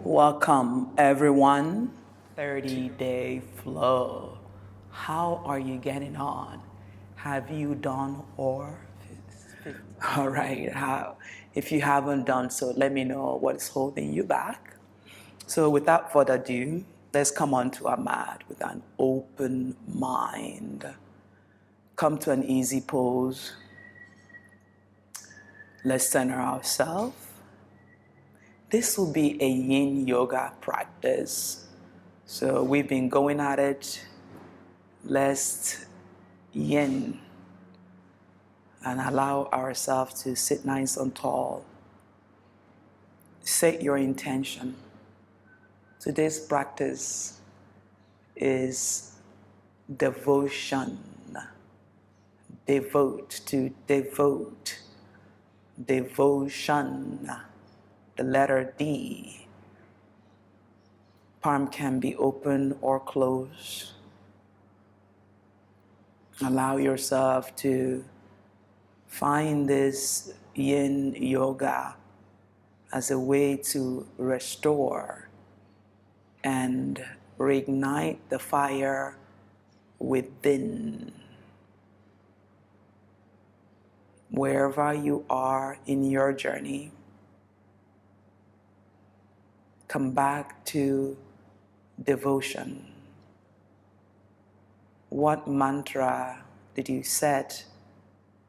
Welcome, everyone. 30-day flow. How are you getting on? Have you done or? All right. If you haven't done so, let me know what's holding you back. So, without further ado, let's come onto our mat with an open mind. Come to an easy pose. Let's center ourselves. This will be a Yin Yoga practice. So we've been going at it. Let's yin and allow ourselves to sit nice and tall. Set your intention. Today's practice is devotion. Devote, to devote. Devotion. The letter D. Palm can be open or closed. Allow yourself to find this Yin Yoga as a way to restore and reignite the fire within. Wherever you are in your journey, come back to devotion. What mantra did you set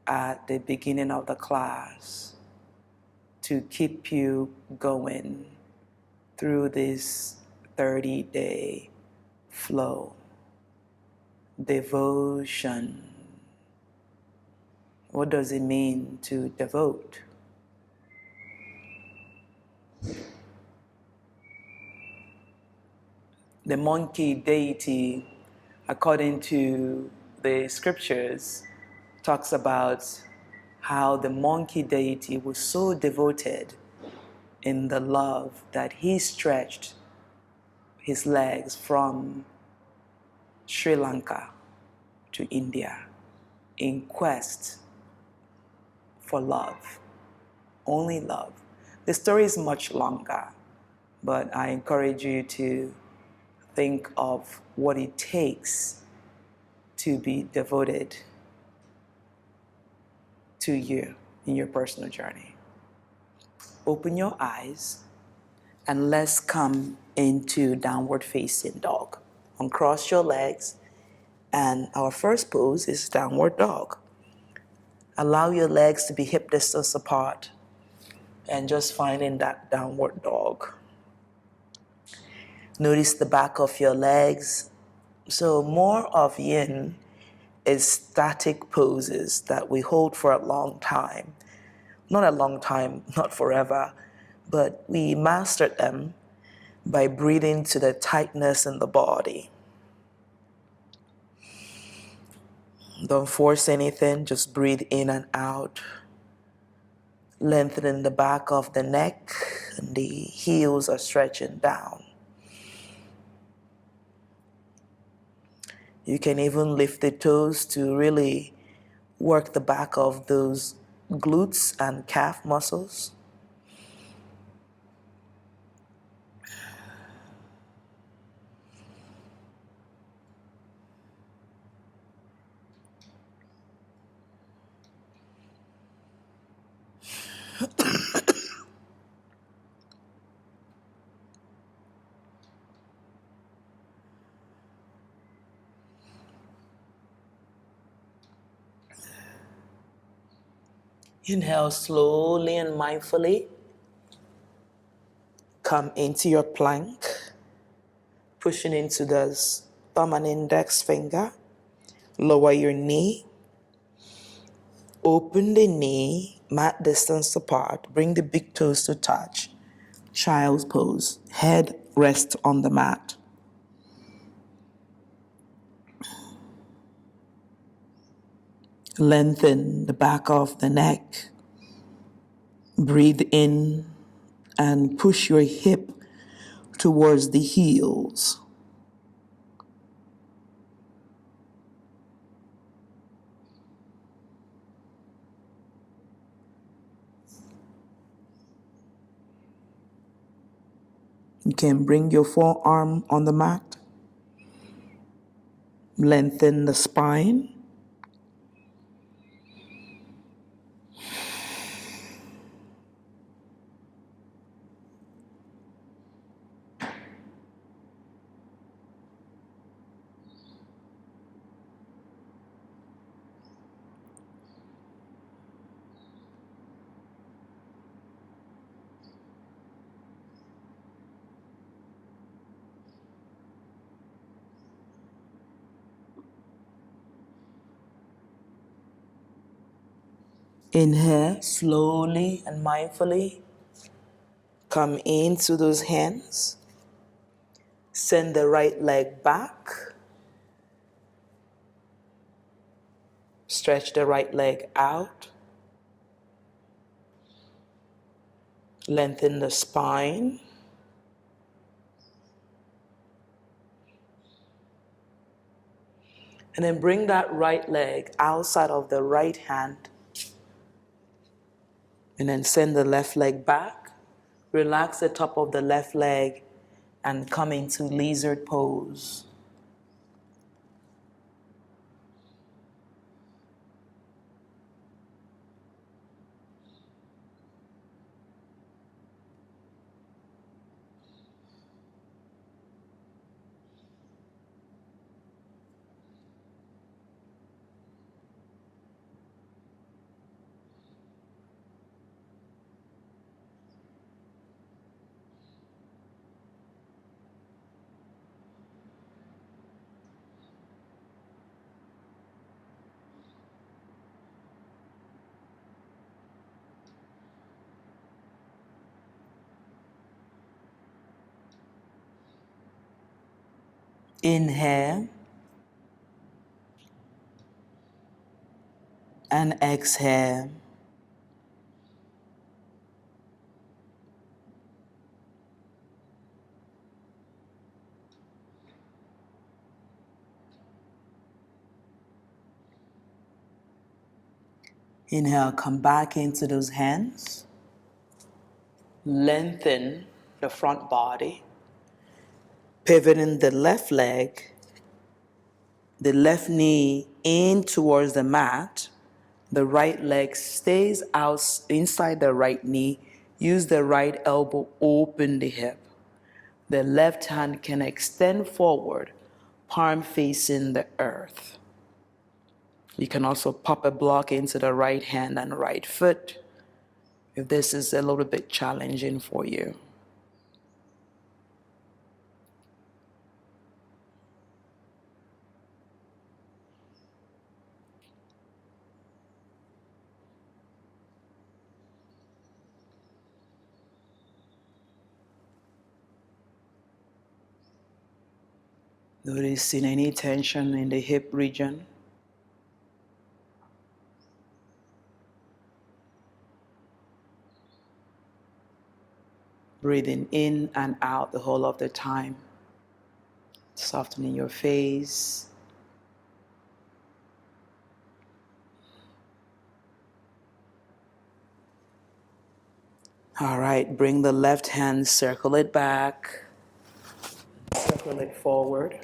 at the beginning of the class to keep you going through this 30-day flow? Devotion. What does it mean to devote? The monkey deity, according to the scriptures, talks about how the monkey deity was so devoted in the love that he stretched his legs from Sri Lanka to India in quest for love, only love. The story is much longer, but I encourage you to think of what it takes to be devoted to you in your personal journey. Open your eyes and let's come into downward facing dog. Uncross your legs, and our first pose is downward dog. Allow your legs to be hip distance apart and just finding that downward dog. Notice the back of your legs. So more of yin is static poses that we hold for a long time. Not a long time, not forever, but we mastered them by breathing to the tightness in the body. Don't force anything, just breathe in and out. Lengthening the back of the neck, and the heels are stretching down. You can even lift the toes to really work the back of those glutes and calf muscles. Inhale slowly and mindfully. Come into your plank, pushing into the thumb and index finger. Lower your knee. Open the knee, mat distance apart. Bring the big toes to touch. Child's pose. Head rests on the mat. Lengthen the back of the neck. Breathe in and push your hip towards the heels. You can bring your forearm on the mat, lengthen the spine, inhale slowly and mindfully. Come into those hands. Send the right leg back. Stretch the right leg out. Lengthen the spine. And then bring that right leg outside of the right hand. And then send the left leg back. Relax the top of the left leg and come into lizard pose. Inhale and exhale. Inhale, come back into those hands. Lengthen the front body. Pivoting the left leg, the left knee in towards the mat. The right leg stays out inside the right knee. Use the right elbow, open the hip. The left hand can extend forward, palm facing the earth. You can also pop a block into the right hand and right foot if this is a little bit challenging for you. Noticing any tension in the hip region. Breathing in and out the whole of the time. Softening your face. All right, bring the left hand, circle it back. Circle it forward.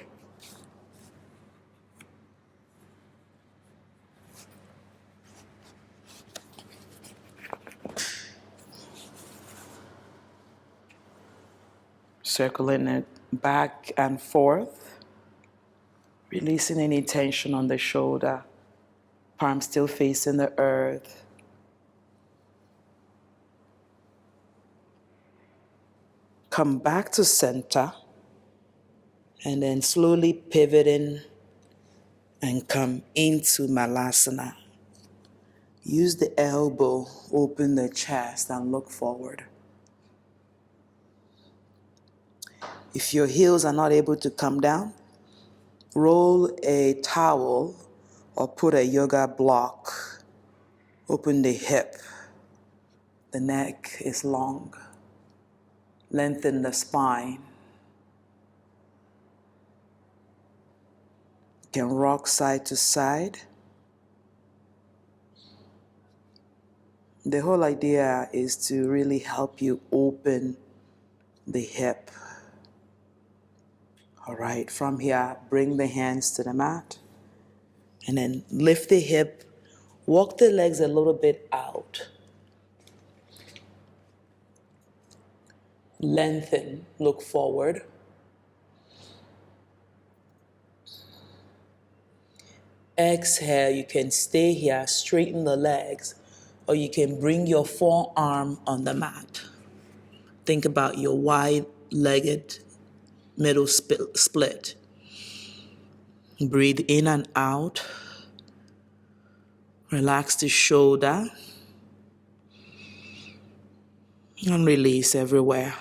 Circling it back and forth. Releasing any tension on the shoulder. Palm still facing the earth. Come back to center. And then slowly pivoting and come into Malasana. Use the elbow, open the chest and look forward. If your heels are not able to come down, roll a towel or put a yoga block. Open the hip. The neck is long. Lengthen the spine. You can rock side to side. The whole idea is to really help you open the hip. All right, from here, bring the hands to the mat. And then lift the hip, walk the legs a little bit out. Lengthen, look forward. Exhale, you can stay here, straighten the legs, or you can bring your forearm on the mat. Think about your wide-legged middle split. Breathe in and out. Relax the shoulder. And release everywhere.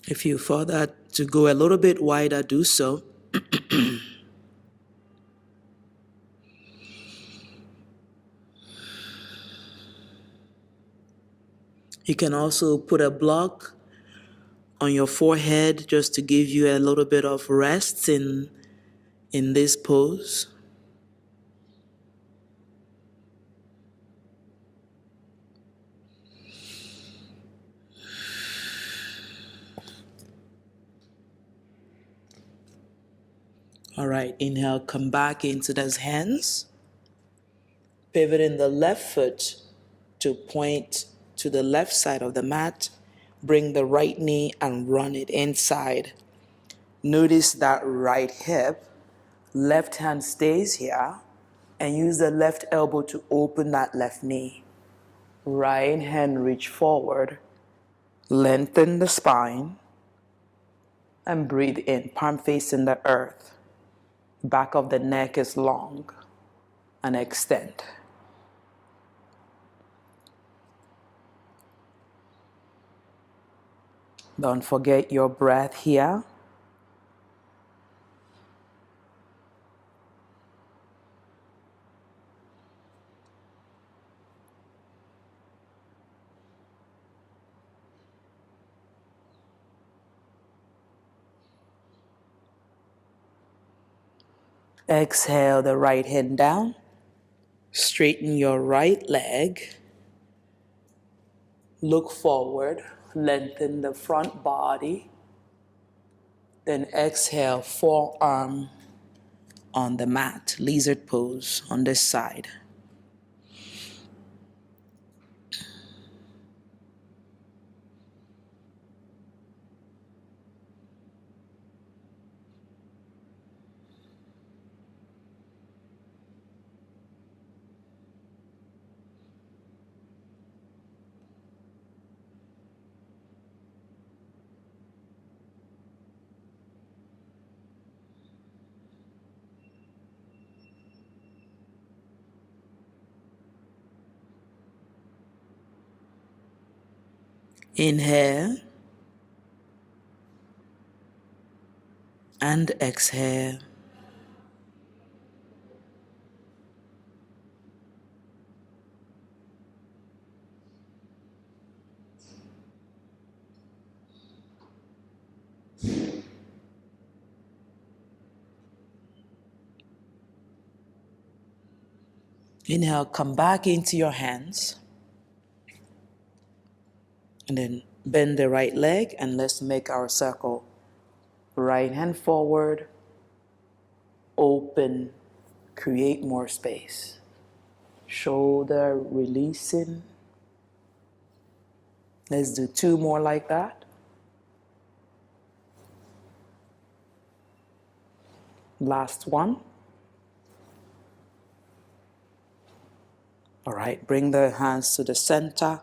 If you feel that to go a little bit wider, do so. You can also put a block on your forehead just to give you a little bit of rest in this pose. All right, inhale, come back into those hands. Pivoting the left foot to point to the left side of the mat. Bring the right knee and run it inside. Notice that right hip. Left hand stays here. And use the left elbow to open that left knee. Right hand reach forward. Lengthen the spine. And breathe in, palm facing the earth. Back of the neck is long. And extend. Don't forget your breath here. Exhale the right hand down. Straighten your right leg. Look forward. Lengthen the front body. Then exhale, forearm on the mat. Lizard pose on this side. Inhale and exhale. Inhale, come back into your hands. And then bend the right leg and let's make our circle. Right hand forward, open, create more space. Shoulder releasing. Let's do 2 more like that. Last one. All right, bring the hands to the center.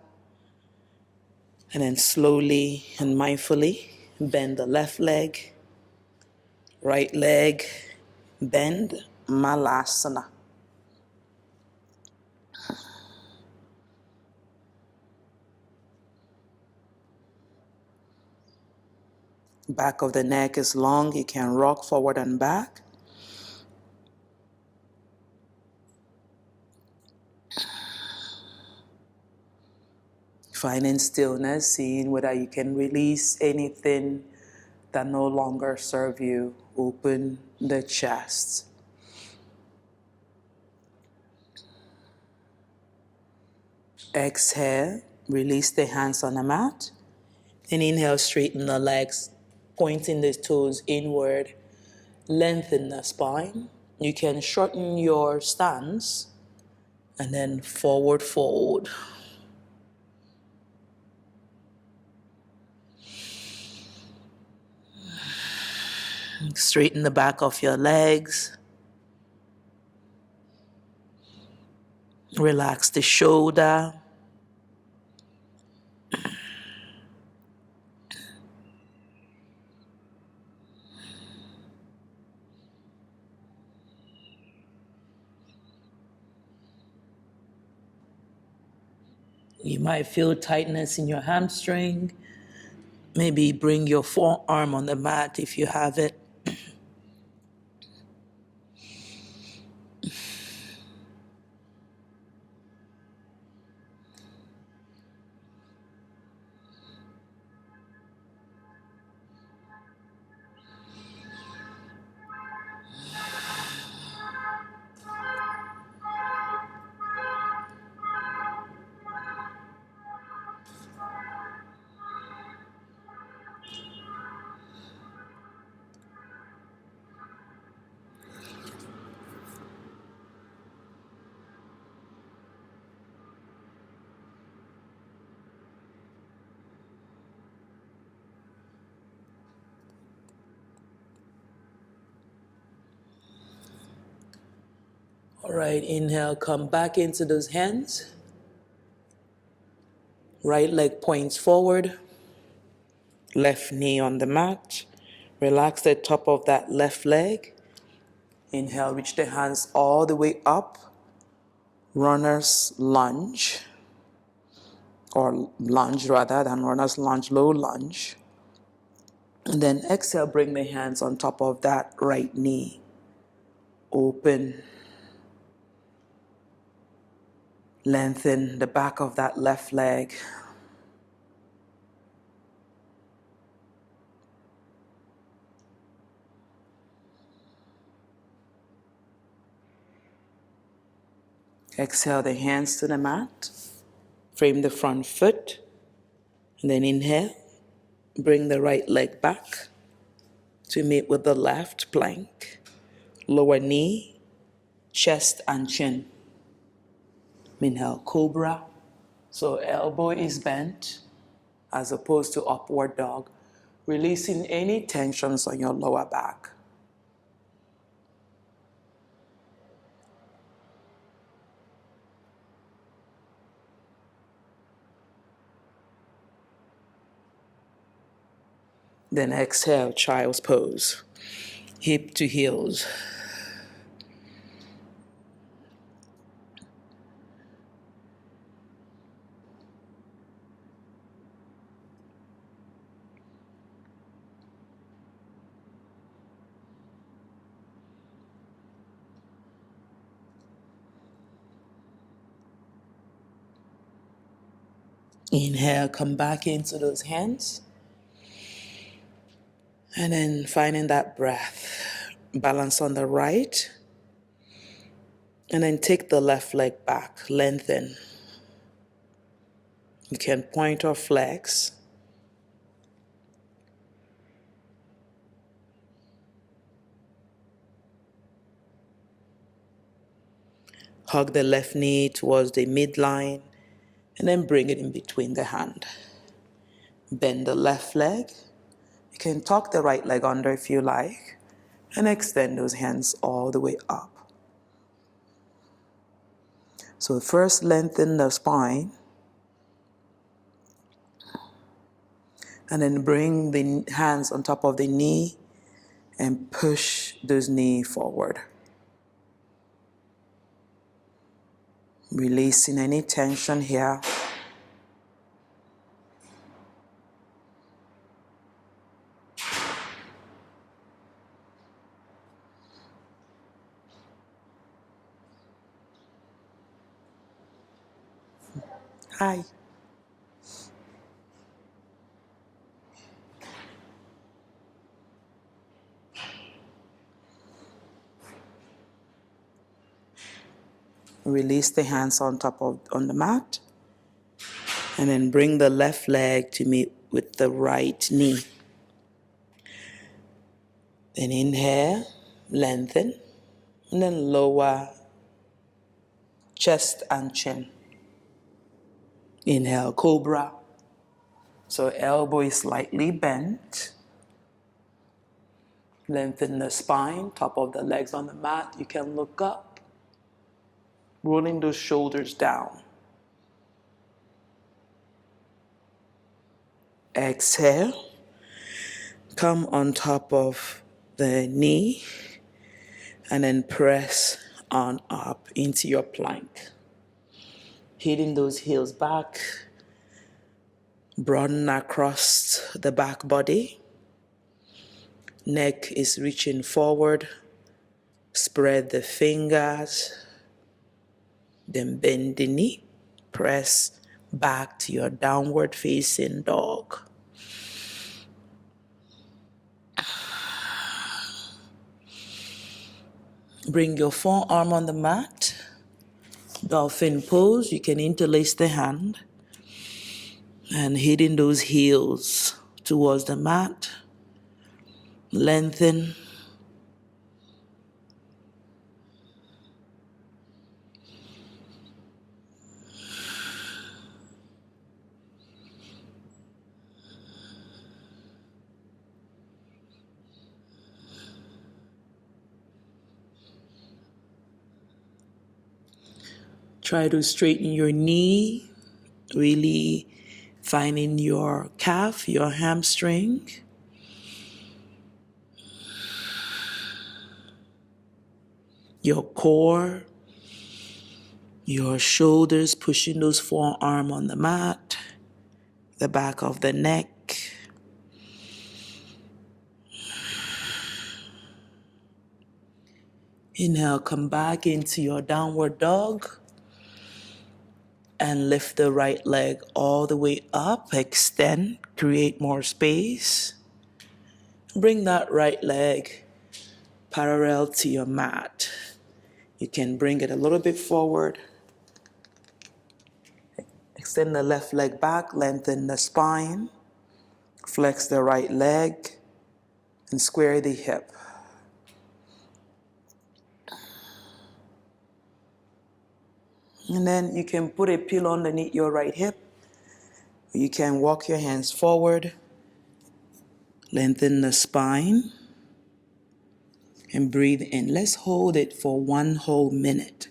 And then slowly and mindfully bend the left leg, right leg, bend, Malasana. Back of the neck is long, you can rock forward and back. Finding stillness, seeing whether you can release anything that no longer serve you. Open the chest. Exhale, release the hands on the mat. And inhale, straighten the legs, pointing the toes inward, lengthen the spine. You can shorten your stance and then forward fold. Straighten the back of your legs. Relax the shoulder. You might feel tightness in your hamstring. Maybe bring your forearm on the mat if you have it. All right, inhale, come back into those hands. Right leg points forward. Left knee on the mat. Relax the top of that left leg. Inhale, reach the hands all the way up. Runner's lunge. Or lunge rather than runner's lunge, low lunge. And then exhale, bring the hands on top of that right knee. Open. Lengthen the back of that left leg. Exhale the hands to the mat. Frame the front foot. And then inhale. Bring the right leg back to meet with the left plank. Lower knee, chest and chin. Inhale, cobra. So elbow is bent as opposed to upward dog, releasing any tensions on your lower back. Then exhale, child's pose. Hip to heels. Inhale, come back into those hands. And then finding that breath. Balance on the right. And then take the left leg back, lengthen. You can point or flex. Hug the left knee towards the midline and then bring it in between the hand. Bend the left leg. You can tuck the right leg under if you like and extend those hands all the way up. So first lengthen the spine and then bring the hands on top of the knee and push those knees forward. Releasing any tension here. Hi. Release the hands on the mat. And then bring the left leg to meet with the right knee. Then inhale, lengthen, and then lower chest and chin. Inhale, cobra. So elbow is slightly bent. Lengthen the spine, top of the legs on the mat. You can look up, rolling those shoulders down. Exhale, come on top of the knee, and then press on up into your plank. Hitting those heels back, broaden across the back body. Neck is reaching forward. Spread the fingers. Then bend the knee. Press back to your downward facing dog. Bring your forearm on the mat. Dolphin pose. You can interlace the hand. And hitting those heels towards the mat. Lengthen. Try to straighten your knee, really finding your calf, your hamstring. Your core, your shoulders, pushing those forearms on the mat, the back of the neck. Inhale, come back into your downward dog. And lift the right leg all the way up. Extend, create more space. Bring that right leg parallel to your mat. You can bring it a little bit forward. Extend the left leg back, lengthen the spine. Flex the right leg and square the hip. And then you can put a pillow underneath your right hip. You can walk your hands forward, lengthen the spine, and breathe in. Let's hold it for 1 whole minute.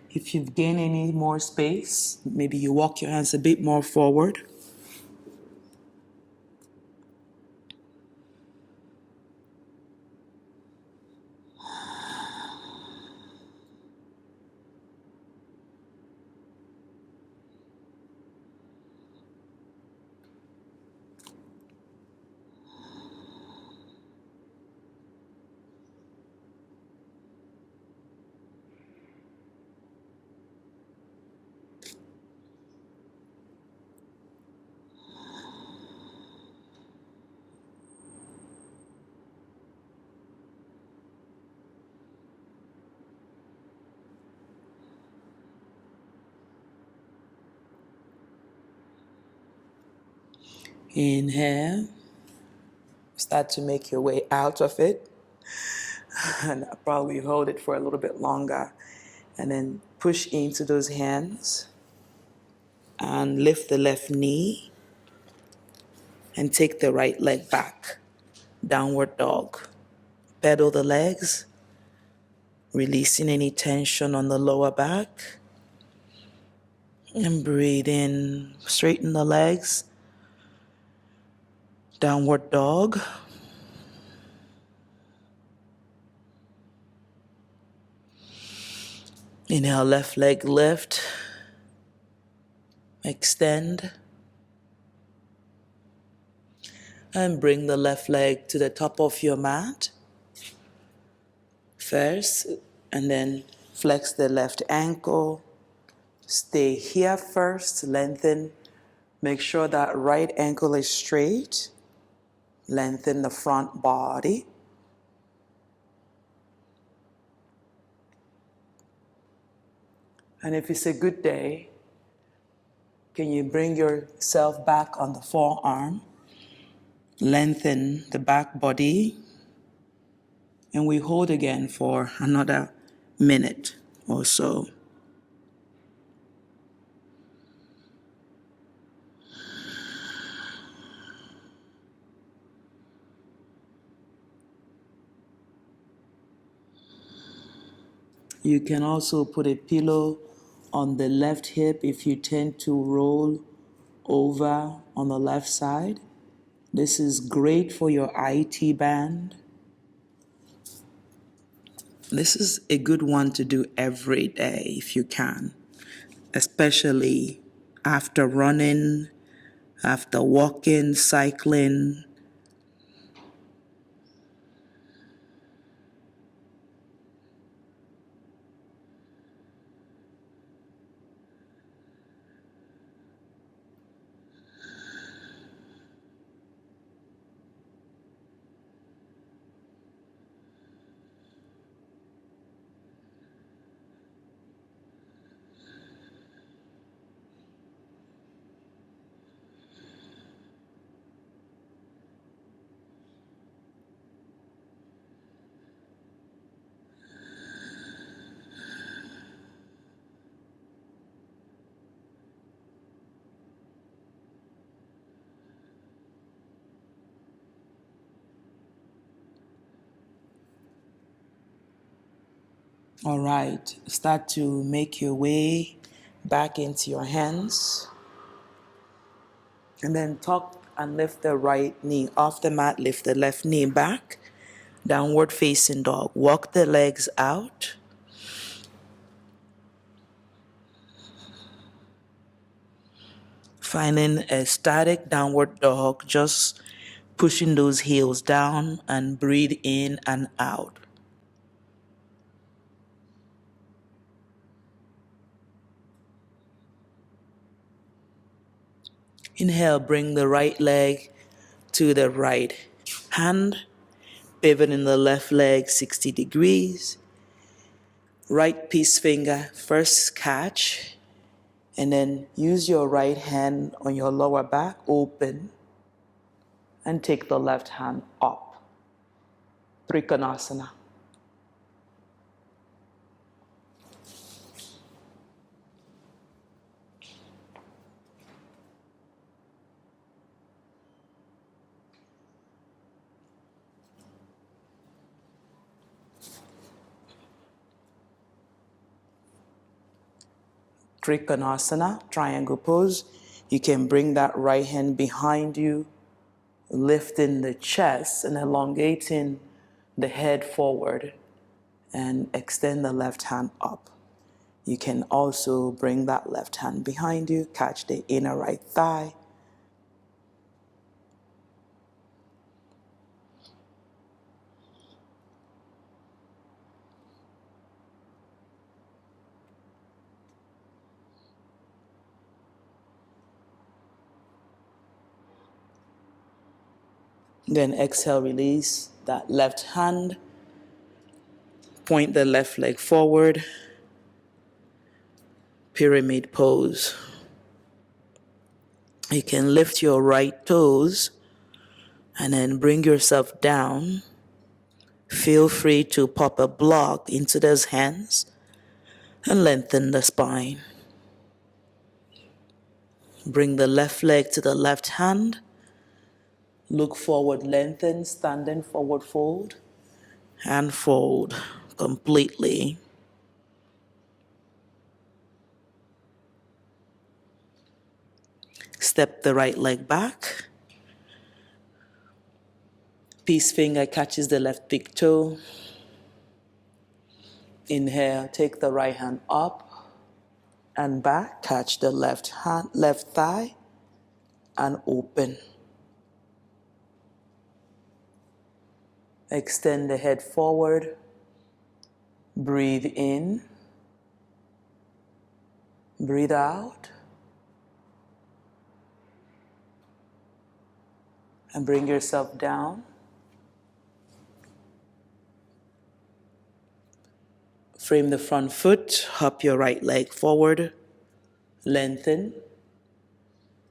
If you've gained any more space, maybe you walk your hands a bit more forward. Inhale. Start to make your way out of it. And I'll probably hold it for a little bit longer. And then push into those hands. And lift the left knee. And take the right leg back. Downward dog. Pedal the legs. Releasing any tension on the lower back. And breathe in, straighten the legs. Downward dog. Inhale, left leg lift. Extend. And bring the left leg to the top of your mat first. And then flex the left ankle. Stay here first, lengthen. Make sure that right ankle is straight. Lengthen the front body. And if it's a good day, can you bring yourself back on the forearm? Lengthen the back body. And we hold again for another minute or so. You can also put a pillow on the left hip if you tend to roll over on the left side. This is great for your IT band. This is a good one to do every day if you can, especially after running, after walking, cycling. All right, start to make your way back into your hands. And then tuck and lift the right knee off the mat, lift the left knee back. Downward facing dog. Walk the legs out. Finding a static downward dog, just pushing those heels down and breathe in and out. Inhale, bring the right leg to the right hand, pivot in the left leg 60 degrees. Right peace finger, first catch, and then use your right hand on your lower back, open, and take the left hand up. Trikonasana. Trikonasana, triangle pose. You can bring that right hand behind you, lifting the chest and elongating the head forward, and extend the left hand up. You can also bring that left hand behind you, catch the inner right thigh. Then exhale, release that left hand. Point the left leg forward. Pyramid pose. You can lift your right toes and then bring yourself down. Feel free to pop a block into those hands and lengthen the spine. Bring the left leg to the left hand. Look forward, lengthen, standing forward fold, and fold completely. Step the right leg back. Peace finger catches the left big toe. Inhale, take the right hand up and back. Catch the left thigh and open. Extend the head forward. Breathe in. Breathe out. And bring yourself down. Frame the front foot, hop your right leg forward, lengthen,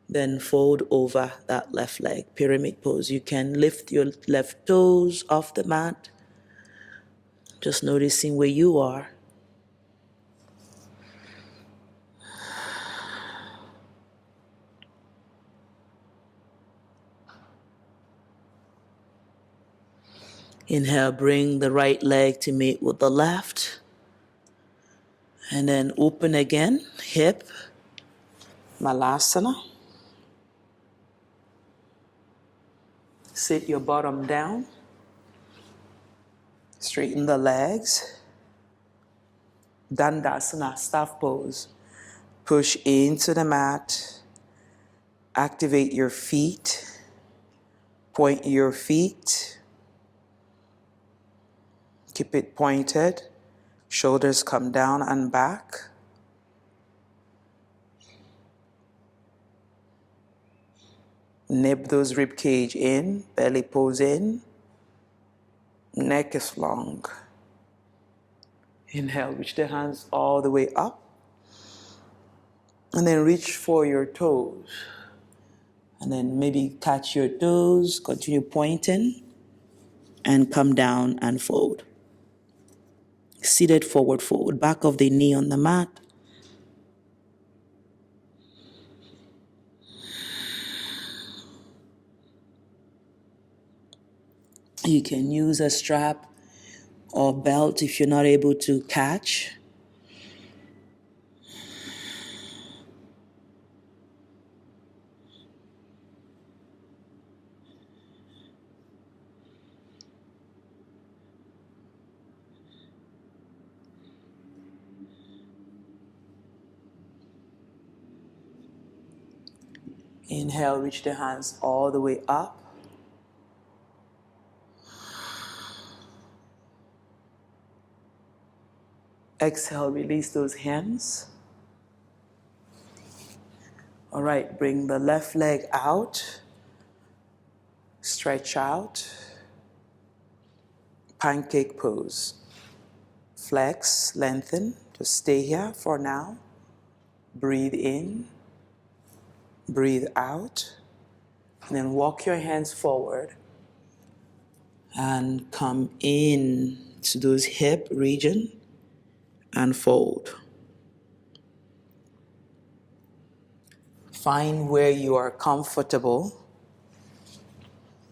then fold over that left leg, pyramid pose. You can lift your left toes off the mat, just noticing where you are. Inhale, bring the right leg to meet with the left. And then open again, hip, Malasana. Sit your bottom down. Straighten the legs. Dandasana, staff pose. Push into the mat. Activate your feet. Point your feet. Keep it pointed. Shoulders come down and back. Nip those rib cage in, belly pose in. Neck is long. Inhale, reach the hands all the way up. And then reach for your toes. And then maybe catch your toes, continue pointing, and come down and fold. Seated forward fold, back of the knee on the mat. You can use a strap or belt if you're not able to catch. Inhale, reach the hands all the way up. Exhale, release those hands. All right, bring the left leg out. Stretch out. Pancake pose. Flex, lengthen. Just stay here for now. Breathe in. Breathe out. And then walk your hands forward. And come in to those hip region. And fold. Find where you are comfortable.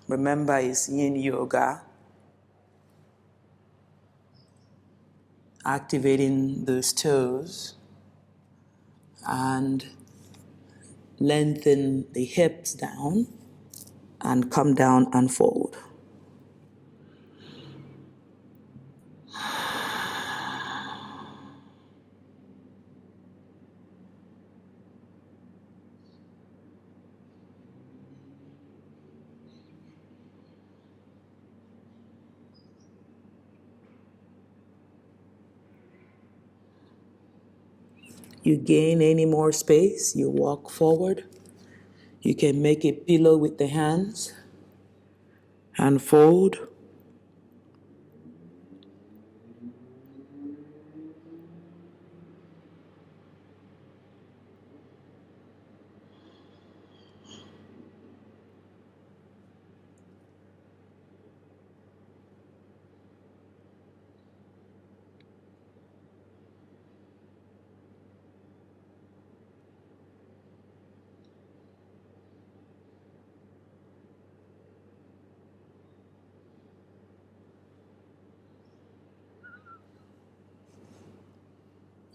Remember, it's Yin Yoga. Activating those toes. And lengthen the hips down. And come down and fold. You gain any more space, you walk forward. You can make a pillow with the hands and fold.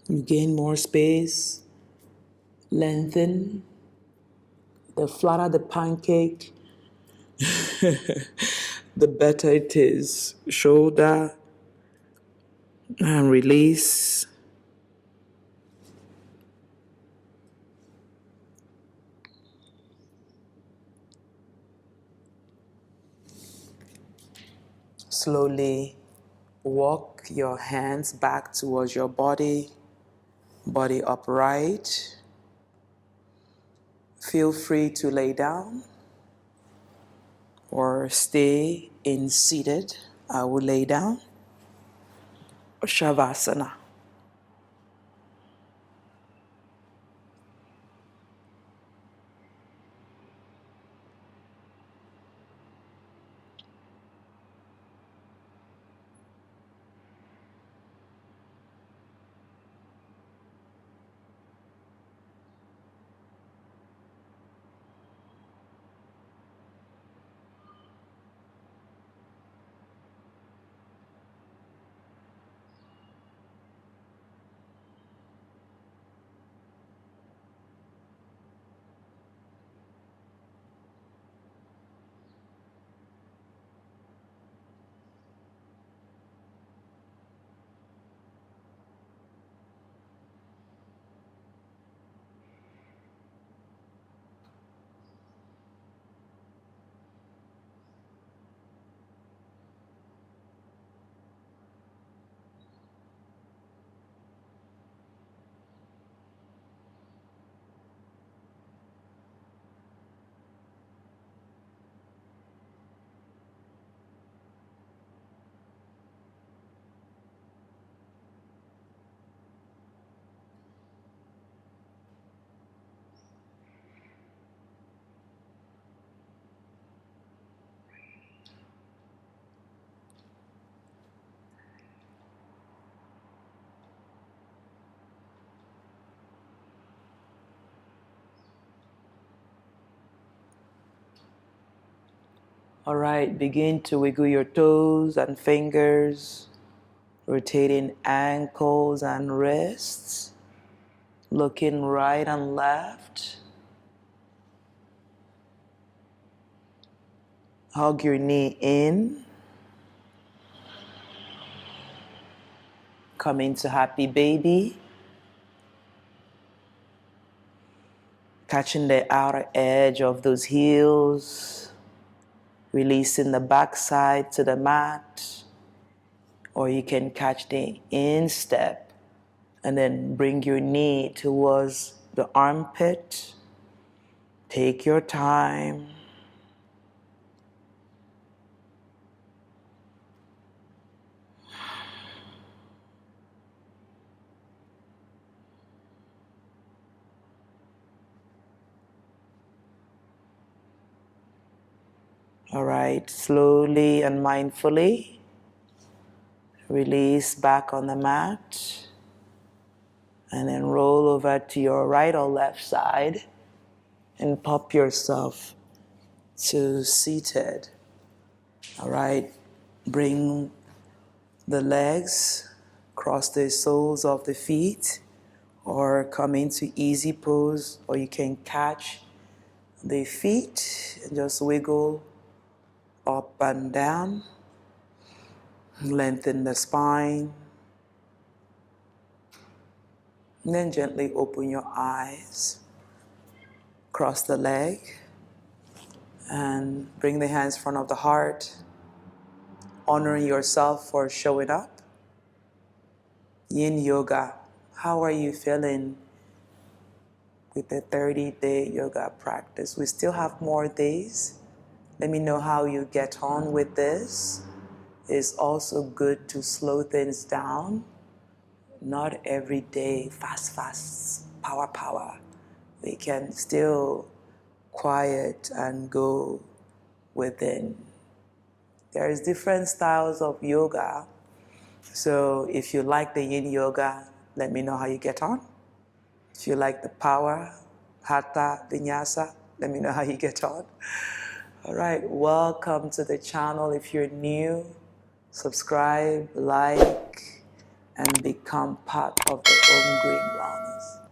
You gain more space, lengthen, The flatter the pancake, the better it is. Shoulder and release. Slowly walk your hands back towards your body, body upright. Feel free to lay down or stay in seated. I will lay down. Savasana. All right, begin to wiggle your toes and fingers, rotating ankles and wrists, looking right and left. Hug your knee in. Come into happy baby. Catching the outer edge of those heels. Releasing the backside to the mat. Or you can catch the instep and then bring your knee towards the armpit. Take your time. All right, slowly and mindfully release back on the mat and then roll over to your right or left side and pop yourself to seated. All right, bring the legs, cross the soles of the feet, or come into easy pose, or you can catch the feet and just wiggle up and down. Lengthen the spine. And then gently open your eyes. Cross the leg. And bring the hands in front of the heart. Honoring yourself for showing up. Yin Yoga. How are you feeling with the 30-day yoga practice? We still have more days. Let me know how you get on with this. It's also good to slow things down. Not every day, fast, power. We can still quiet and go within. There's different styles of yoga. So if you like the Yin Yoga, let me know how you get on. If you like the power, Hatha, Vinyasa, let me know how you get on. All right, welcome to the channel. If you're new, subscribe, like, and become part of the Om Green Wellness.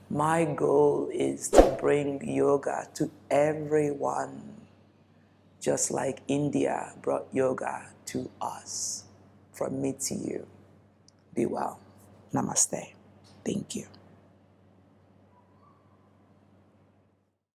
My goal is to bring yoga to everyone, just like India brought yoga to us. From me to you. Be well. Namaste. Thank you.